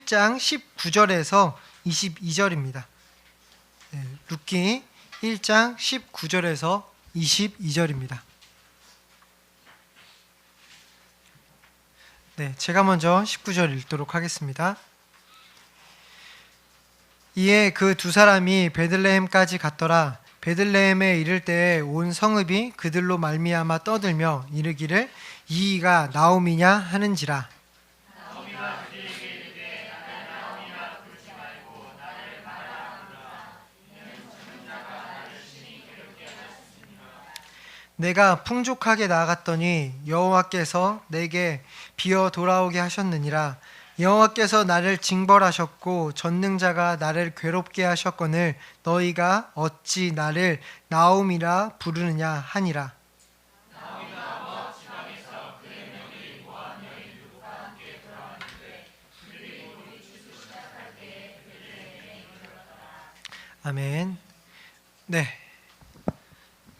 1장 19절에서 22절입니다. 룻기 1장 19절에서 22절입니다. 제가 먼저 19절 읽도록 하겠습니다. 이에 그 두 사람이 베들레헴까지 갔더라. 베들레헴에 이를 때에 온 성읍이 그들로 말미암아 떠들며 이르기를 이가 나오미냐 하는지라. 내가 풍족하게 나아갔더니 여호와께서 내게 비어 돌아오게 하셨느니라. 여호와께서 나를 징벌하셨고 전능자가 나를 괴롭게 하셨거늘 너희가 어찌 나를 나옴이라 부르느냐 하니라. 아멘.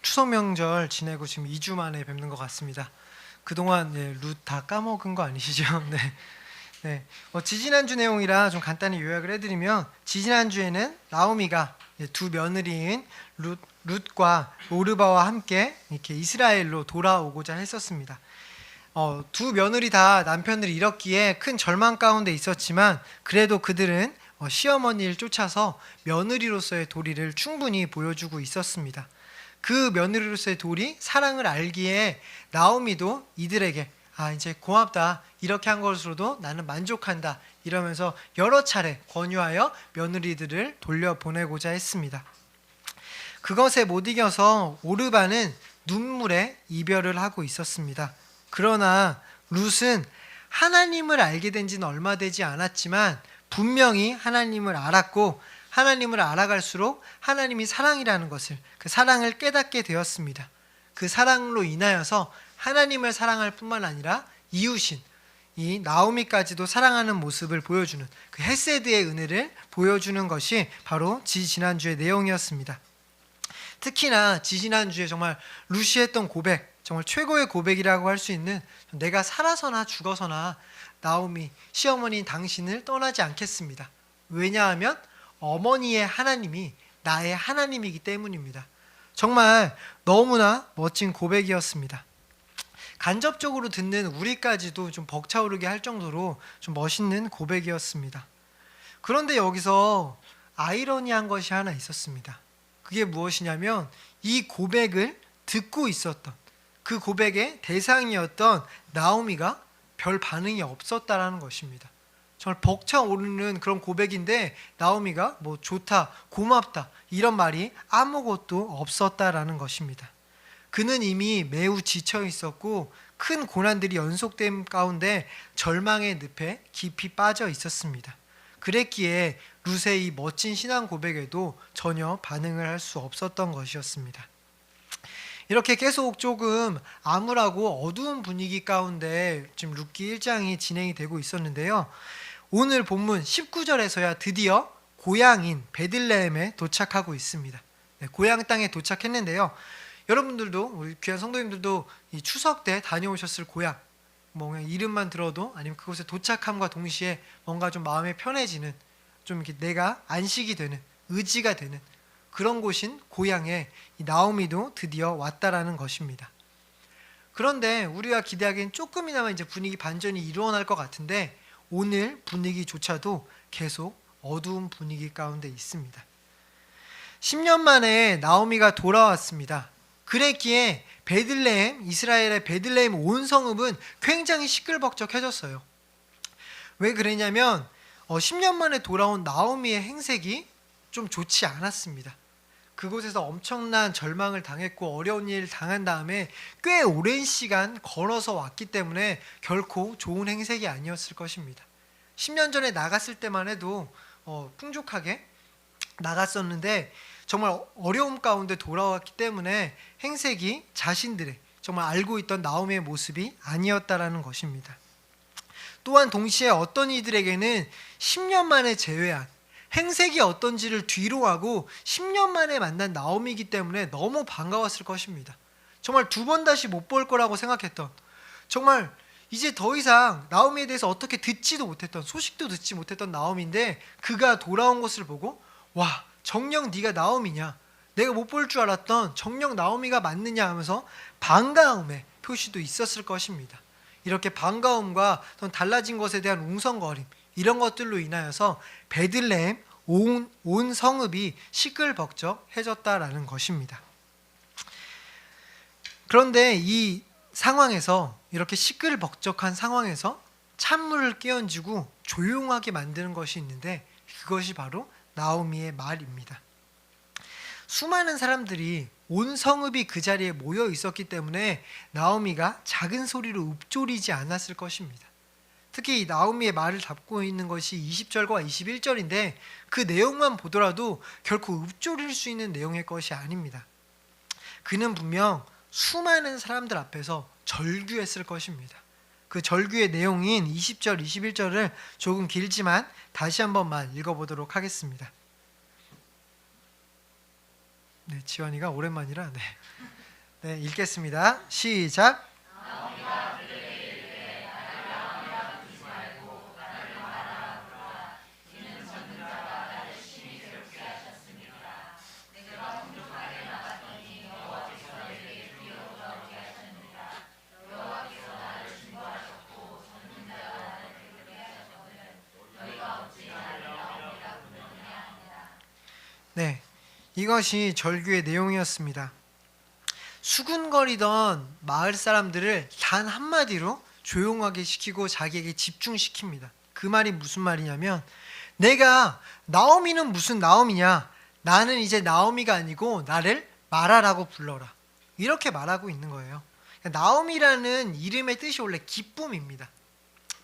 추석 명절 지내고 지금 2주 만에 뵙는 것 같습니다. 그동안 룻 다 까먹은 거 아니시죠? 지지난주 내용이라 좀 간단히 요약을 해드리면, 지지난주에는 나오미가 두 며느리인 룻과 오르바와 함께 이렇게 이스라엘로 돌아오고자 했었습니다. 두 며느리 다 남편들이 잃었기에 큰 절망 가운데 있었지만 그래도 그들은 시어머니를 쫓아서 며느리로서의 도리를 충분히 보여주고 있었습니다. 그 며느리로서의 도리, 사랑을 알기에 나오미도 이들에게 이제 고맙다, 이렇게 한 것으로도 나는 만족한다, 이러면서 여러 차례 권유하여 며느리들을 돌려보내고자 했습니다. 그것에 못 이겨서 오르바는 눈물에 이별을 하고 있었습니다. 그러나 룻은 하나님을 알게 된 지는 얼마 되지 않았지만 분명히 하나님을 알았고, 하나님을 알아갈수록 하나님이 사랑이라는 것을, 그 사랑을 깨닫게 되었습니다. 그 사랑으로 인하여서 하나님을 사랑할 뿐만 아니라 이웃인 이 나오미까지도 사랑하는 모습을 보여주는 그 헤세드의 은혜를 보여주는 것이 바로 지난주의 내용이었습니다. 특히나 지난주에 정말 룻이 했던 고백, 정말 최고의 고백이라고 할 수 있는, 내가 살아서나 죽어서나 나오미 시어머니인 당신을 떠나지 않겠습니다. 왜냐하면 어머니의 하나님이 나의 하나님이기 때문입니다. 정말 너무나 멋진 고백이었습니다. 간접적으로 듣는 우리까지도 좀 벅차오르게 할 정도로 좀 멋있는 고백이었습니다. 그런데 여기서 아이러니한 것이 하나 있었습니다. 그게 무엇이냐면, 이 고백을 듣고 있었던, 그 고백의 대상이었던 나오미가 별 반응이 없었다라는 것입니다. 정말 벅차오르는 그런 고백인데 나오미가 뭐 좋다, 고맙다, 이런 말이 아무것도 없었다라는 것입니다. 그는 이미 매우 지쳐 있었고 큰 고난들이 연속된 가운데 절망의 늪에 깊이 빠져 있었습니다. 그랬기에 룻의 이 멋진 신앙 고백에도 전혀 반응을 할 수 없었던 것이었습니다. 이렇게 계속 조금 암울하고 어두운 분위기 가운데 지금 룻기 1장이 진행이 되고 있었는데요. 오늘 본문 19절에서야 드디어 고향인 베들레헴에 도착하고 있습니다. 고향 땅에 도착했는데요. 여러분들도, 우리 귀한 성도님들도 이 추석 때 다녀오셨을 고향, 뭐 그냥 이름만 들어도, 아니면 그곳에 도착함과 동시에 뭔가 좀 마음이 편해지는, 좀 이렇게 내가 안식이 되는, 의지가 되는 그런 곳인 고향에 이 나오미도 드디어 왔다라는 것입니다. 그런데 우리가 기대하기엔 조금이나마 이제 분위기 반전이 일어날 것 같은데, 오늘 분위기조차도 계속 어두운 분위기 가운데 있습니다. 10년 만에 나오미가 돌아왔습니다. 그랬기에 베들레헴, 이스라엘의 베들레헴 온 성읍은 굉장히 시끌벅적해졌어요. 왜 그랬냐면 10년 만에 돌아온 나오미의 행색이 좀 좋지 않았습니다. 그곳에서 엄청난 절망을 당했고 어려운 일을 당한 다음에 꽤 오랜 시간 걸어서 왔기 때문에 결코 좋은 행색이 아니었을 것입니다. 10년 전에 나갔을 때만 해도 풍족하게 나갔었는데 정말 어려움 가운데 돌아왔기 때문에 행색이 자신들의 정말 알고 있던 나오미의 모습이 아니었다라는 것입니다. 또한 동시에 어떤 이들에게는 10년 만에 재회한, 행색이 어떤지를 뒤로 하고 10년 만에 만난 나오미이기 때문에 너무 반가웠을 것입니다. 정말 두 번 다시 못 볼 거라고 생각했던, 정말 이제 더 이상 나오미에 대해서 어떻게 듣지도 못했던, 소식도 듣지 못했던 나오미인데 그가 돌아온 것을 보고 와, 정녕 네가 나오미냐, 내가 못 볼 줄 알았던 정녕 나오미가 맞느냐 하면서 반가움의 표시도 있었을 것입니다. 이렇게 반가움과 달라진 것에 대한 웅성거림, 이런 것들로 인하여서 베들레헴 온 성읍이 시끌벅적해졌다라는 것입니다. 그런데 이 상황에서, 이렇게 시끌벅적한 상황에서 찬물을 끼얹고 조용하게 만드는 것이 있는데 그것이 바로 나오미의 말입니다. 수많은 사람들이, 온 성읍이 그 자리에 모여 있었기 때문에 나오미가 작은 소리로 읊조리지 않았을 것입니다. 특히 이 나오미의 말을 담고 있는 것이 20절과 21절인데 그 내용만 보더라도 결코 읊조릴 수 있는 내용의 것이 아닙니다. 그는 분명 수많은 사람들 앞에서 절규했을 것입니다. 그 절규의 내용인 20절, 21절을 조금 길지만 다시 한 번만 읽어보도록 하겠습니다. 네, 지원이가 오랜만이라 네, 읽겠습니다. 시작. 네, 이것이 절규의 내용이었습니다. 수군거리던 마을 사람들을 단 한마디로 조용하게 시키고 자기에게 집중시킵니다. 그 말이 무슨 말이냐면, 내가 나오미는 무슨 나오미냐, 나는 이제 나오미가 아니고 나를 마라라고 불러라, 이렇게 말하고 있는 거예요. 나오미라는 이름의 뜻이 원래 기쁨입니다.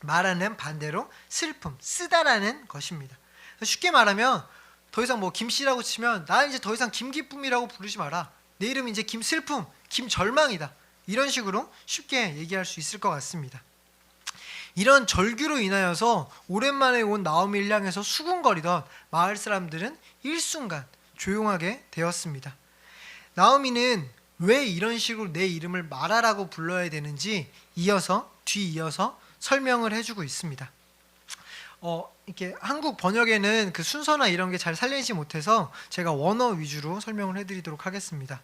마라는 반대로 슬픔, 쓰다라는 것입니다. 쉽게 말하면 더 이상 뭐 김씨라고 치면 나 이제 더 이상 김기쁨이라고 부르지 마라, 내 이름은 이제 김슬픔, 김절망이다, 이런 식으로 쉽게 얘기할 수 있을 것 같습니다. 이런 절규로 인하여서 오랜만에 온 나오미를 향해서 수군거리던 마을 사람들은 일순간 조용하게 되었습니다. 나오미는 왜 이런 식으로 내 이름을 마라라고 불러야 되는지 뒤이어서 설명을 해주고 있습니다. 이렇게 한국 번역에는 그 순서나 이런 게 잘 살리지 못해서 제가 원어 위주로 설명을 해드리도록 하겠습니다.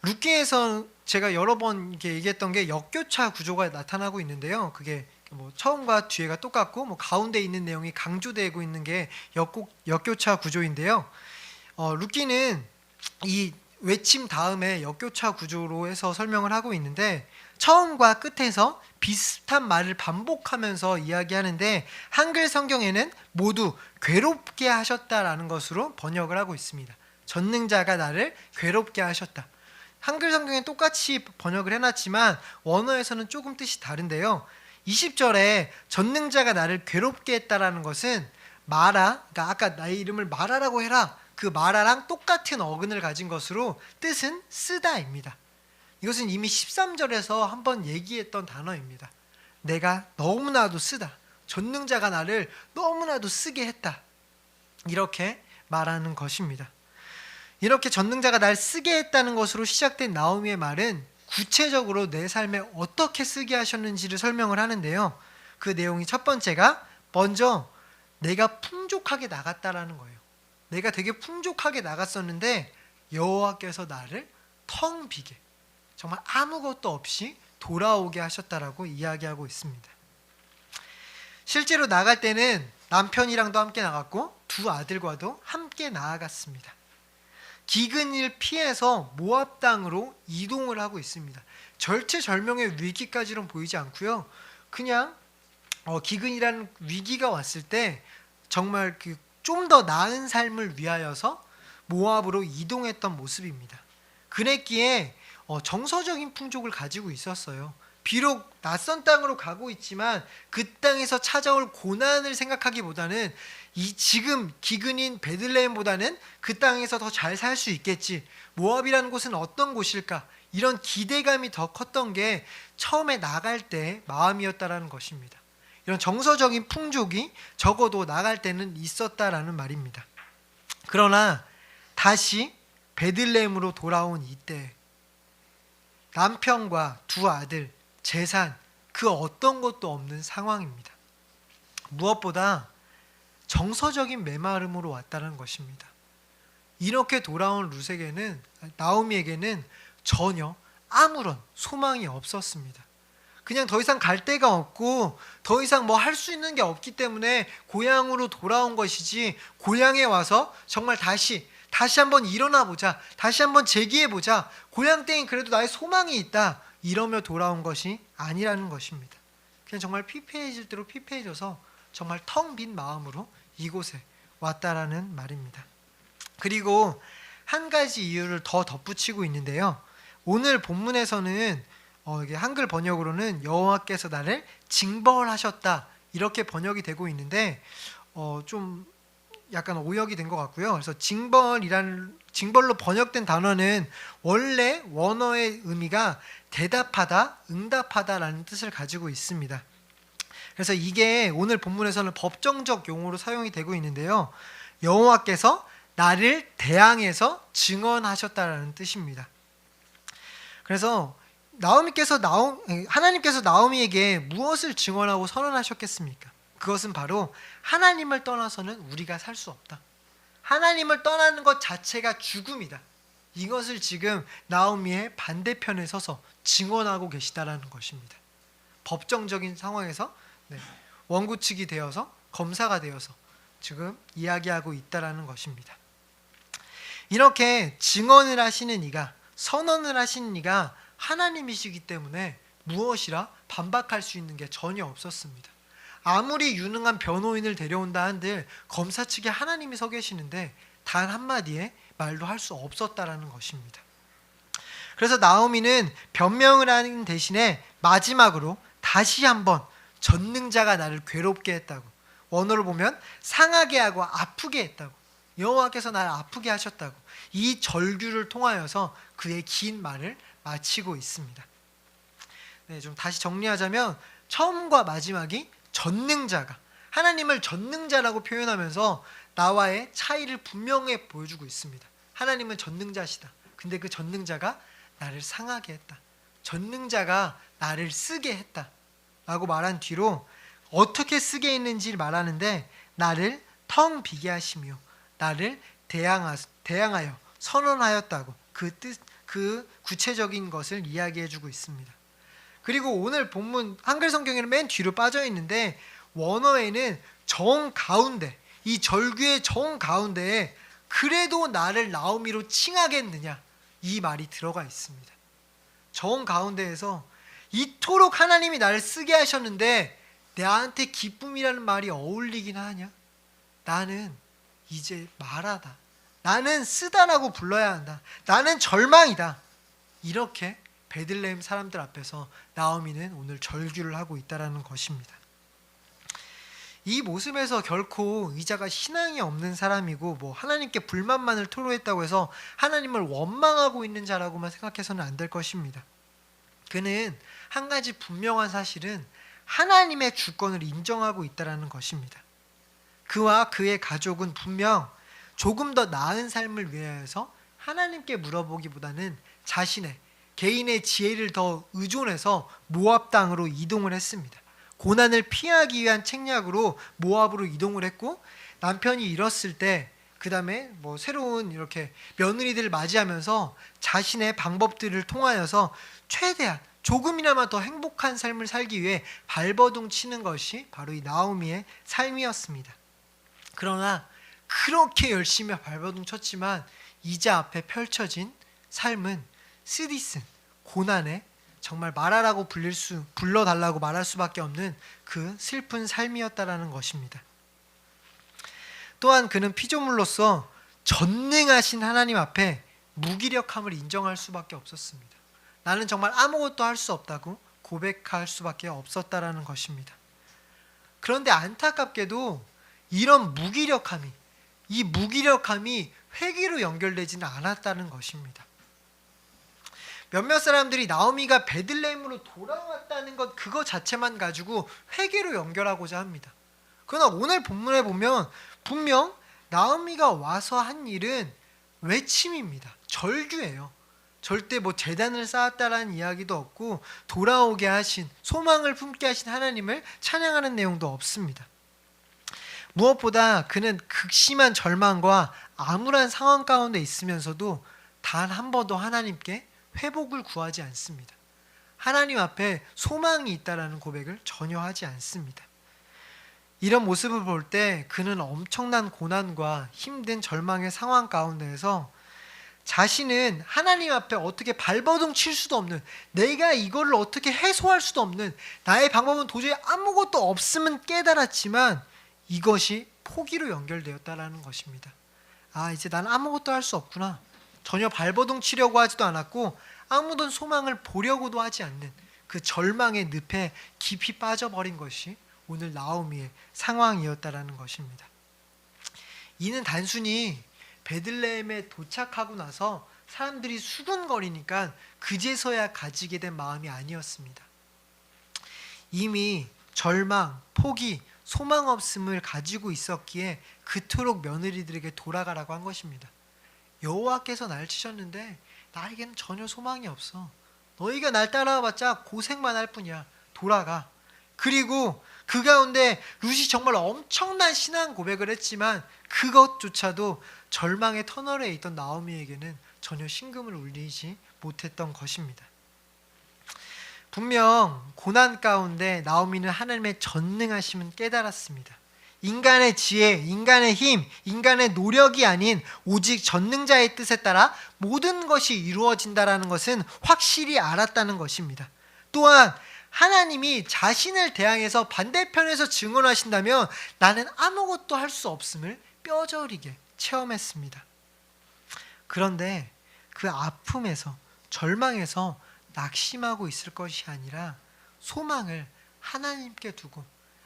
룻기에서 제가 여러 번 이렇게 얘기했던 게 역교차 구조가 나타나고 있는데요. 그게 뭐 처음과 뒤에가 똑같고 뭐 가운데 있는 내용이 강조되고 있는 게 역교차 구조인데요. 룻기는 이 외침 다음에 역교차 구조로 해서 설명을 하고 있는데 처음과 끝에서 비슷한 말을 반복하면서 이야기하는데 한글 성경에는 모두 괴롭게 하셨다라는 것으로 번역을 하고 있습니다. 전능자가 나를 괴롭게 하셨다. 한글 성경에 똑같이 번역을 해놨지만 원어에서는 조금 뜻이 다른데요. 20절에 전능자가 나를 괴롭게 했다라는 것은 마라, 그러니까 아까 나의 이름을 마라라고 해라, 그 마라랑 똑같은 어근을 가진 것으로 뜻은 쓰다입니다. 이것은 이미 13절에서 한번 얘기했던 단어입니다. 내가 너무나도 쓰다, 전능자가 나를 너무나도 쓰게 했다, 이렇게 말하는 것입니다. 이렇게 전능자가 날 쓰게 했다는 것으로 시작된 나오미의 말은 구체적으로 내 삶에 어떻게 쓰게 하셨는지를 설명을 하는데요. 그 내용이 첫 번째가 먼저 내가 풍족하게 나갔다라는 거예요. 내가 되게 풍족하게 나갔었는데 여호와께서 나를 텅 비게, 정말 아무것도 없이 돌아오게 하셨다라고 이야기하고 있습니다. 실제로 나갈 때는 남편이랑도 함께 나갔고 두 아들과도 함께 나아갔습니다. 기근을 피해서 모압 땅으로 이동을 하고 있습니다. 절체절명의 위기까지는 보이지 않고요. 그냥 기근이라는 위기가 왔을 때 정말 그 좀 더 나은 삶을 위하여서 모압으로 이동했던 모습입니다. 그랬기에 정서적인 풍족을 가지고 있었어요. 비록 낯선 땅으로 가고 있지만 그 땅에서 찾아올 고난을 생각하기보다는 이 지금 기근인 베들레헴보다는 그 땅에서 더 잘 살 수 있겠지, 모압이라는 곳은 어떤 곳일까, 이런 기대감이 더 컸던 게 처음에 나갈 때 마음이었다라는 것입니다. 이런 정서적인 풍족이 적어도 나갈 때는 있었다라는 말입니다. 그러나 다시 베들레헴으로 돌아온 이때 남편과 두 아들, 재산 그 어떤 것도 없는 상황입니다. 무엇보다 정서적인 메마름으로 왔다는 것입니다. 이렇게 돌아온 룻에게는, 나오미에게는 전혀 아무런 소망이 없었습니다. 그냥 더 이상 갈 데가 없고 더 이상 뭐 할 수 있는 게 없기 때문에 고향으로 돌아온 것이지, 고향에 와서 정말 다시 한번 일어나 보자, 다시 한번 재기해 보자, 고향 땡이 그래도 나의 소망이 있다, 이러며 돌아온 것이 아니라는 것입니다. 그냥 정말 피폐해질 대로 피폐해져서 정말 텅 빈 마음으로 이곳에 왔다라는 말입니다. 그리고 한 가지 이유를 더 덧붙이고 있는데요. 오늘 본문에서는 이게 한글 번역으로는 여호와께서 나를 징벌하셨다, 이렇게 번역이 되고 있는데 좀 약간 오역이 된 것 같고요. 그래서 징벌로 번역된 단어는 원래 원어의 의미가 대답하다, 응답하다라는 뜻을 가지고 있습니다. 그래서 이게 오늘 본문에서는 법정적 용어로 사용이 되고 있는데요. 여호와께서 나를 대항해서 증언하셨다라는 뜻입니다. 그래서 하나님께서 나오미에게 무엇을 증언하고 선언하셨겠습니까? 그것은 바로 하나님을 떠나서는 우리가 살 수 없다. 하나님을 떠나는 것 자체가 죽음이다. 이것을 지금 나오미의 반대편에 서서 증언하고 계시다라는 것입니다. 법정적인 상황에서 원고 측이 되어서 검사가 되어서 지금 이야기하고 있다라는 것입니다. 이렇게 증언을 하시는 이가, 선언을 하시는 이가 하나님이시기 때문에 무엇이라 반박할 수 있는 게 전혀 없었습니다. 아무리 유능한 변호인을 데려온다 한들 검사 측에 하나님이 서 계시는데 단 한마디의 말도 할 수 없었다라는 것입니다. 그래서 나오미는 변명을 하는 대신에 마지막으로 다시 한번 전능자가 나를 괴롭게 했다고, 원어를 보면 상하게 하고 아프게 했다고, 여호와께서 나를 아프게 하셨다고, 이 절규를 통하여서 그의 긴 말을 마치고 있습니다. 좀 다시 정리하자면 처음과 마지막이 전능자가, 하나님을 전능자라고 표현하면서 나와의 차이를 분명히 보여주고 있습니다. 하나님은 전능자시다. 근데 그 전능자가 나를 상하게 했다, 전능자가 나를 쓰게 했다 라고 말한 뒤로 어떻게 쓰게 했는지를 말하는데, 나를 텅 비게 하시며 나를 대항하여 선언하였다고 그 구체적인 것을 이야기해주고 있습니다. 그리고 오늘 본문 한글 성경에는 맨 뒤로 빠져 있는데 원어에는 정 가운데, 이 절규의 정 가운데에 그래도 나를 나오미로 칭하겠느냐, 이 말이 들어가 있습니다. 정 가운데에서 이토록 하나님이 나를 쓰게 하셨는데 나한테 기쁨이라는 말이 어울리긴 하냐? 나는 이제 말하다, 나는 쓰다라고 불러야 한다, 나는 절망이다, 이렇게 베들레헴 사람들 앞에서 나오미는 오늘 절규를 하고 있다는 것입니다. 이 모습에서 결코 이자가 신앙이 없는 사람이고 하나님께 불만만을 토로했다고 해서 하나님을 원망하고 있는 자라고만 생각해서는 안 될 것입니다. 그는 한 가지 분명한 사실은 하나님의 주권을 인정하고 있다는 것입니다. 그와 그의 가족은 분명 조금 더 나은 삶을 위해서 하나님께 물어보기보다는 자신의 개인의 지혜를 더 의존해서 모압 땅으로 이동을 했습니다. 고난을 피하기 위한 책략으로 모압으로 이동을 했고, 남편이 잃었을 때 그 다음에 새로운 이렇게 며느리들을 맞이하면서 자신의 방법들을 통하여서 최대한 조금이나마 더 행복한 삶을 살기 위해 발버둥 치는 것이 바로 이 나오미의 삶이었습니다. 그러나 그렇게 열심히 발버둥 쳤지만 이자 앞에 펼쳐진 삶은 쓰디쓴 고난에 정말 말하라고 불러달라고 말할 수밖에 없는 그 슬픈 삶이었다라는 것입니다. 또한 그는 피조물로서 전능하신 하나님 앞에 무기력함을 인정할 수밖에 없었습니다. 나는 정말 아무것도 할 수 없다고 고백할 수밖에 없었다라는 것입니다. 그런데 안타깝게도 이런 이 무기력함이 회개로 연결되지는 않았다는 것입니다. 몇몇 사람들이 나오미가 베들레헴으로 돌아왔다는 것 그거 자체만 가지고 회개로 연결하고자 합니다. 그러나 오늘 본문에 보면 분명 나오미가 와서 한 일은 외침입니다. 절규예요. 절대 뭐 재단을 쌓았다라는 이야기도 없고 돌아오게 하신, 소망을 품게 하신 하나님을 찬양하는 내용도 없습니다. 무엇보다 그는 극심한 절망과 암울한 상황 가운데 있으면서도 단 한 번도 하나님께 회복을 구하지 않습니다. 하나님 앞에 소망이 있다라는 고백을 전혀 하지 않습니다. 이런 모습을 볼 때 그는 엄청난 고난과 힘든 절망의 상황 가운데에서 자신은 하나님 앞에 어떻게 발버둥 칠 수도 없는, 내가 이걸 어떻게 해소할 수도 없는, 나의 방법은 도저히 아무것도 없음은 깨달았지만 이것이 포기로 연결되었다라는 것입니다. 아, 이제 난 아무것도 할 수 없구나. 전혀 발버둥 치려고 하지도 않았고 아무런 소망을 보려고도 하지 않는 그 절망의 늪에 깊이 빠져버린 것이 오늘 나오미의 상황이었다라는 것입니다. 이는 단순히 베들레헴에 도착하고 나서 사람들이 수군거리니까 그제서야 가지게 된 마음이 아니었습니다. 이미 절망, 포기, 소망 없음을 가지고 있었기에 그토록 며느리들에게 돌아가라고 한 것입니다. 여호와께서 날 치셨는데 나에게는 전혀 소망이 없어. 너희가 날 따라와봤자 고생만 할 뿐이야. 돌아가. 그리고 그 가운데 룻이 정말 엄청난 신앙 고백을 했지만 그것조차도 절망의 터널에 있던 나오미에게는 전혀 심금을 울리지 못했던 것입니다. 분명 고난 가운데 나오미는 하나님의 전능하심은 깨달았습니다. 인간의 지혜, 인간의 힘, 인간의 노력이 아닌 오직 전능자의 뜻에 따라 모든 것이 이루어진다라는 것은 확실히 알았다는 것입니다. 또한 하나님이 자신을 대항해서 반대편에서 증언하신다면 나는 아무것도 할 수 없음을 뼈저리게 체험했습니다. 그런데 그 아픔에서, 절망에서 낙심하고 있을 것이 아니라 소망을 하나님께 두고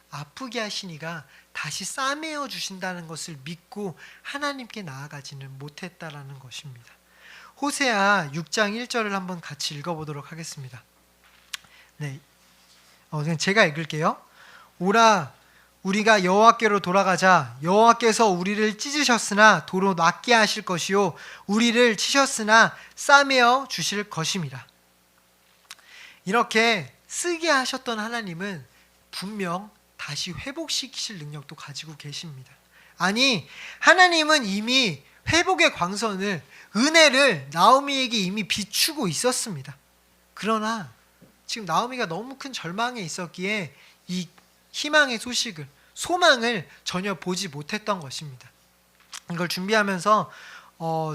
아프게 하신 이가 다시 싸매어 주신다는 것을 믿고 하나님께 나아가지는 못했다라는 것입니다. 호세아 6장 1절을 한번 같이 읽어보도록 하겠습니다. 네, 그냥 제가 읽을게요. 오라, 우리가 여호와께로 돌아가자. 여호와께서 우리를 찢으셨으나 도로 낫게 하실 것이요 우리를 치셨으나 싸매어 주실 것임이라. 이렇게 쓰게 하셨던 하나님은 분명 다시 회복시키실 능력도 가지고 계십니다. 아니, 하나님은 이미 회복의 광선을, 은혜를 나오미에게 이미 비추고 있었습니다. 그러나 지금 나오미가 너무 큰 절망에 있었기에 이 희망의 소식을, 소망을 전혀 보지 못했던 것입니다. 이걸 준비하면서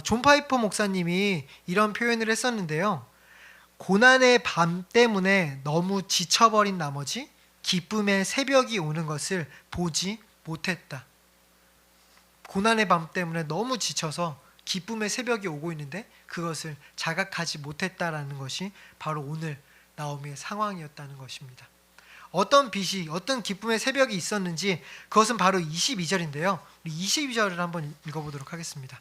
존 파이퍼 목사님이 이런 표현을 했었는데요. 고난의 밤 때문에 너무 지쳐버린 나머지 기쁨의 새벽이 오는 것을 보지 못했다. 고난의 밤 때문에 너무 지쳐서 기쁨의 새벽이 오고 있는데 그것을 자각하지 못했다라는 것이 바로 오늘 나오미의 상황이었다는 것입니다. 어떤 빛이, 어떤 기쁨의 새벽이 있었는지 그것은 바로 22절인데요. 우리 22절을 한번 읽어보도록 하겠습니다.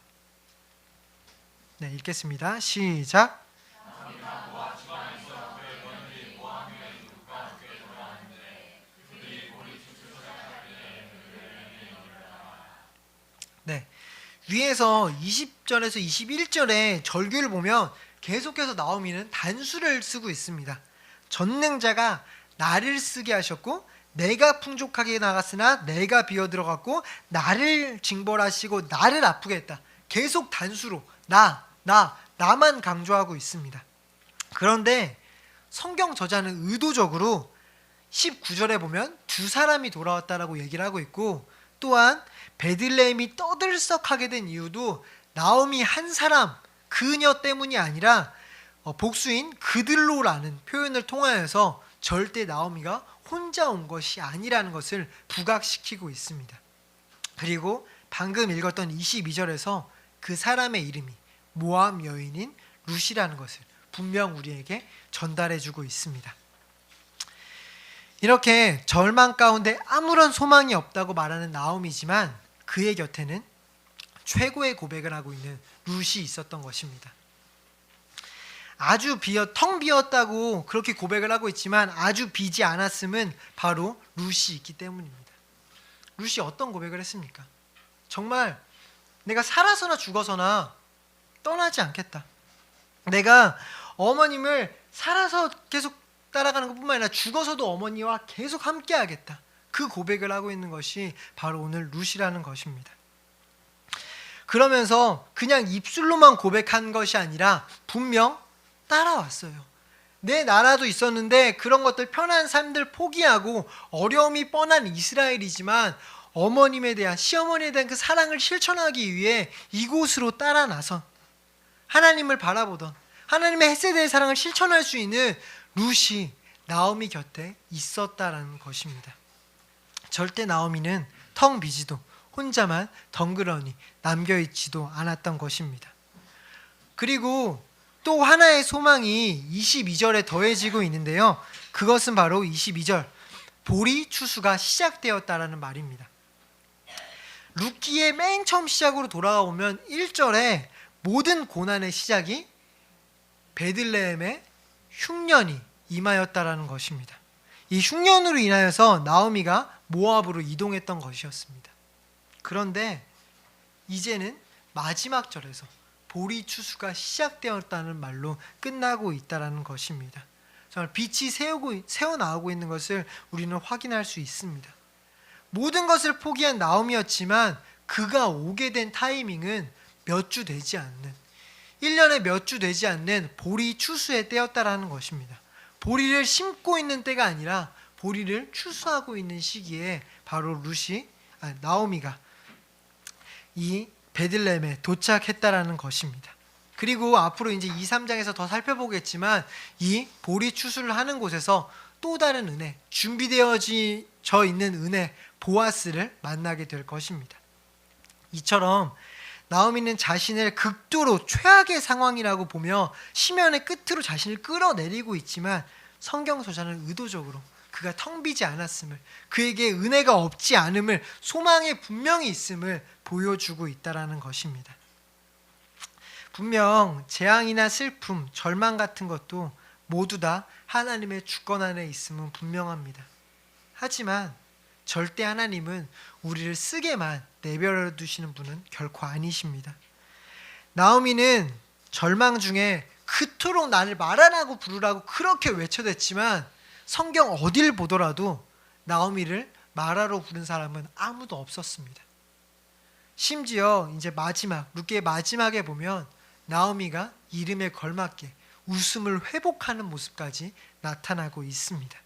네, 읽겠습니다. 시작. 네, 위에서 20절에서 21절의 절규를 보면 계속해서 나오미는 단수를 쓰고 있습니다. 전능자가 나를 쓰게 하셨고 내가 풍족하게 나갔으나 내가 비어들어갔고 나를 징벌하시고 나를 아프게 했다. 계속 단수로 나만 강조하고 있습니다. 그런데 성경 저자는 의도적으로 19절에 보면 두 사람이 돌아왔다라고 얘기를 하고 있고, 또한 베들레헴이 떠들썩하게 된 이유도 나오미 한 사람, 그녀 때문이 아니라 복수인 그들로라는 표현을 통하여서 절대 나오미가 혼자 온 것이 아니라는 것을 부각시키고 있습니다. 그리고 방금 읽었던 22절에서 그 사람의 이름이 모압 여인인 룻이라는 것을 분명 우리에게 전달해주고 있습니다. 이렇게 절망 가운데 아무런 소망이 없다고 말하는 나오미지만 그의 곁에는 최고의 고백을 하고 있는 룻이 있었던 것입니다. 아주 텅 비었다고 그렇게 고백을 하고 있지만 아주 비지 않았음은 바로 룻이 있기 때문입니다. 룻이 어떤 고백을 했습니까? 정말 내가 살아서나 죽어서나 떠나지 않겠다. 내가 어머님을 살아서 계속 따라가는 것뿐만 아니라 죽어서도 어머니와 계속 함께 하겠다. 그 고백을 하고 있는 것이 바로 오늘 룻이라는 것입니다. 그러면서 그냥 입술로만 고백한 것이 아니라 분명 따라왔어요. 내 나라도 있었는데 그런 것들, 편한 삶들 포기하고 어려움이 뻔한 이스라엘이지만 어머님에 대한, 시어머니에 대한 그 사랑을 실천하기 위해 이곳으로 따라 나선, 하나님을 바라보던, 하나님의 헷세대의 사랑을 실천할 수 있는 룻이 나오미 곁에 있었다라는 것입니다. 절대 나오미는 텅 비지도, 혼자만 덩그러니 남겨있지도 않았던 것입니다. 그리고 또 하나의 소망이 22절에 더해지고 있는데요. 그것은 바로 22절, 보리 추수가 시작되었다라는 말입니다. 룻기의 맨 처음 시작으로 돌아가 보면 1절에 모든 고난의 시작이 베들레헴의 흉년이 임하였다라는 것입니다. 이 흉년으로 인하여서 나오미가 모압으로 이동했던 것이었습니다. 그런데 이제는 마지막 절에서 보리 추수가 시작되었다는 말로 끝나고 있다는 것입니다. 정말 빛이 새어나오고 있는 것을 우리는 확인할 수 있습니다. 모든 것을 포기한 나오미였지만 그가 오게 된 타이밍은 몇 주 되지 않는, 1년에 몇 주 되지 않는 보리 추수의 때였다라는 것입니다. 보리를 심고 있는 때가 아니라 보리를 추수하고 있는 시기에 바로 나오미가 이 베들레헴에 도착했다라는 것입니다. 그리고 앞으로 이제 2, 3장에서 더 살펴보겠지만 이 보리 추수를 하는 곳에서 또 다른 은혜, 준비되어져 있는 은혜, 보아스를 만나게 될 것입니다. 이처럼 나오미는 자신을 극도로 최악의 상황이라고 보며 심연의 끝으로 자신을 끌어내리고 있지만 성경서자는 의도적으로 그가 텅 비지 않았음을, 그에게 은혜가 없지 않음을, 소망이 분명히 있음을 보여주고 있다는 것입니다. 분명 재앙이나 슬픔, 절망 같은 것도 모두 다 하나님의 주권 안에 있음은 분명합니다. 하지만 절대 하나님은 우리를 쓰게만 내버려 두시는 분은 결코 아니십니다. 나오미는 절망 중에 그토록 나를 말하라고 부르라고 그렇게 외쳐댔지만 성경 어딜 보더라도 나오미를 말하러 부른 사람은 아무도 없었습니다. 심지어 이제 룻기의 마지막에 보면 나오미가 이름에 걸맞게 웃음을 회복하는 모습까지 나타나고 있습니다.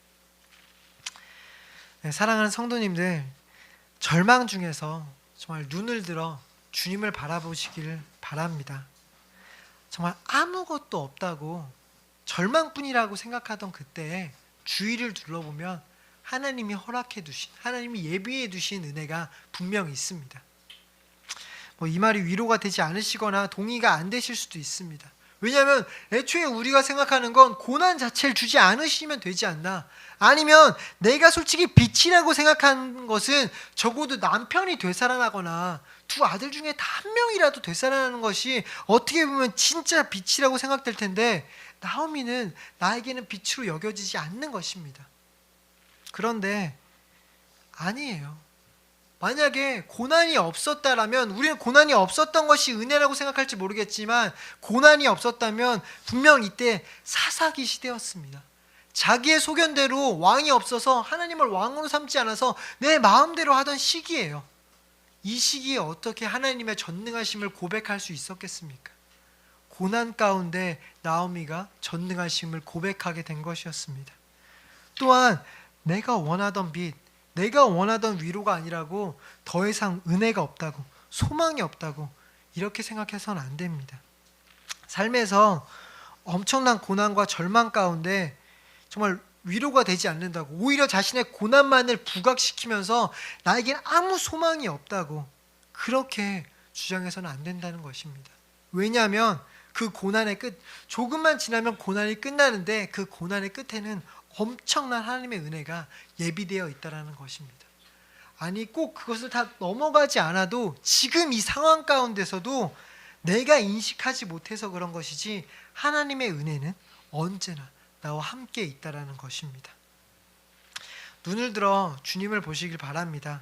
네, 사랑하는 성도님들, 절망 중에서 정말 눈을 들어 주님을 바라보시기를 바랍니다. 정말 아무것도 없다고, 절망뿐이라고 생각하던 그때에 주위를 둘러보면 하나님이 허락해 두신, 하나님이 예비해 두신 은혜가 분명히 있습니다. 이 말이 위로가 되지 않으시거나 동의가 안 되실 수도 있습니다. 왜냐하면 애초에 우리가 생각하는 건 고난 자체를 주지 않으시면 되지 않나, 아니면 내가 솔직히 빛이라고 생각하는 것은 적어도 남편이 되살아나거나 두 아들 중에 다 한 명이라도 되살아나는 것이 어떻게 보면 진짜 빛이라고 생각될 텐데, 나오미는 나에게는 빛으로 여겨지지 않는 것입니다. 그런데 아니에요. 만약에 고난이 없었다라면, 우리는 고난이 없었던 것이 은혜라고 생각할지 모르겠지만 고난이 없었다면 분명 이때 사사기 시대였습니다. 자기의 소견대로 왕이 없어서 하나님을 왕으로 삼지 않아서 내 마음대로 하던 시기예요. 이 시기에 어떻게 하나님의 전능하심을 고백할 수 있었겠습니까? 고난 가운데 나오미가 전능하심을 고백하게 된 것이었습니다. 또한 내가 원하던 빛, 내가 원하던 위로가 아니라고 더 이상 은혜가 없다고, 소망이 없다고 이렇게 생각해서는 안 됩니다. 삶에서 엄청난 고난과 절망 가운데 정말 위로가 되지 않는다고, 오히려 자신의 고난만을 부각시키면서 나에겐 아무 소망이 없다고 그렇게 주장해서는 안 된다는 것입니다. 왜냐하면 그 고난의 끝, 조금만 지나면 고난이 끝나는데 그 고난의 끝에는 엄청난 하나님의 은혜가 예비되어 있다는 것입니다. 아니, 꼭 그것을 다 넘어가지 않아도 지금 이 상황 가운데서도 내가 인식하지 못해서 그런 것이지 하나님의 은혜는 언제나 나와 함께 있다는 것입니다. 눈을 들어 주님을 보시길 바랍니다.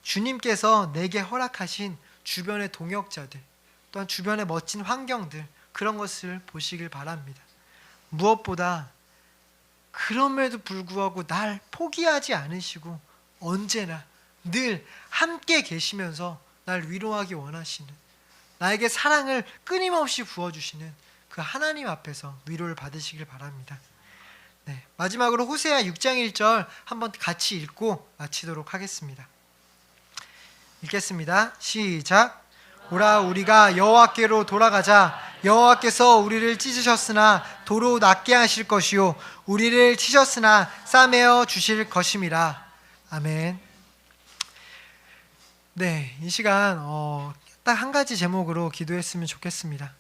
주님께서 내게 허락하신 주변의 동역자들, 또한 주변의 멋진 환경들, 그런 것을 보시길 바랍니다. 무엇보다 그럼에도 불구하고 날 포기하지 않으시고 언제나 늘 함께 계시면서 날 위로하기 원하시는, 나에게 사랑을 끊임없이 부어주시는 그 하나님 앞에서 위로를 받으시길 바랍니다. 네, 마지막으로 호세아 6장 1절 한번 같이 읽고 마치도록 하겠습니다. 읽겠습니다. 시작. 오라 우리가 여호와께로 돌아가자. 여호와께서 우리를 찢으셨으나 도로 낫게 하실 것이요 우리를 치셨으나 싸매어 주실 것임이라. 아멘. 네, 이 시간 딱 한 가지 제목으로 기도했으면 좋겠습니다.